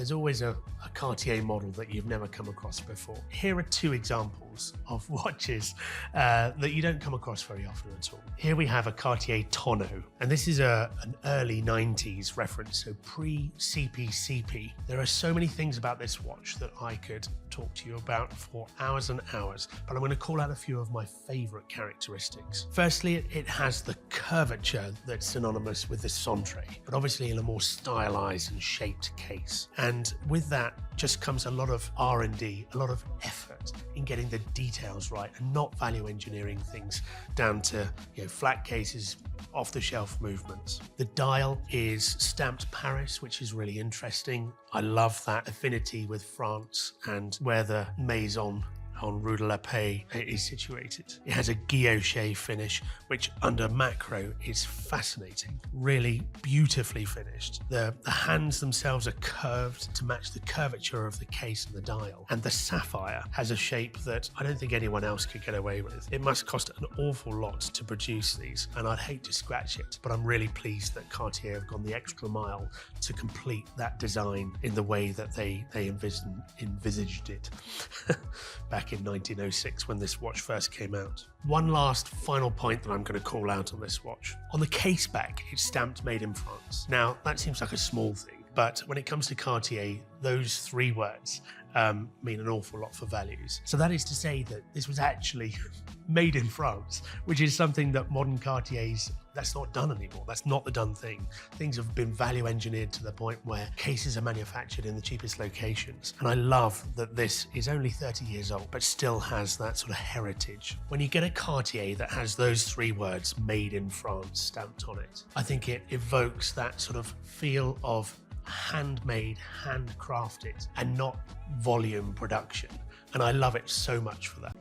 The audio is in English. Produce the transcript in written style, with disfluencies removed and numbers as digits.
There's always a Cartier model that you've never come across before. Here are two examples of watches that you don't come across very often at all. Here we have a Cartier Tonneau, and this is an early 90s reference, so pre-CPCP. There are so many things about this watch that I could talk to you about for hours and hours, but I'm going to call out a few of my favorite characteristics. Firstly, it has the curvature that's synonymous with the Centre, but obviously in a more stylized and shaped case. And with that just comes a lot of R&D, a lot of effort in getting the details right and not value engineering things down to flat cases, off-the-shelf movements. The dial is stamped Paris, which is really interesting. I love that affinity with France and where the Maison on Rue de la Paix is situated. It has a guilloche finish, which under macro is fascinating, really beautifully finished. The hands themselves are curved to match the curvature of the case and the dial. And the sapphire has a shape that I don't think anyone else could get away with. It must cost an awful lot to produce these, and I'd hate to scratch it, but I'm really pleased that Cartier have gone the extra mile to complete that design in the way that they envisaged it back in 1906 when this watch first came out. One last final point that I'm going to call out on this watch. On the case back, it's stamped made in France. Now, that seems like a small thing, but when it comes to Cartier, those three words mean an awful lot for values. So that is to say that this was actually made in France, which is something that modern Cartiers, that's not done anymore. That's not the done thing. Things have been value engineered to the point where cases are manufactured in the cheapest locations. And I love that this is only 30 years old, but still has that sort of heritage. When you get a Cartier that has those three words, made in France, stamped on it, I think it evokes that sort of feel of handmade, handcrafted, and not volume production. And I love it so much for that.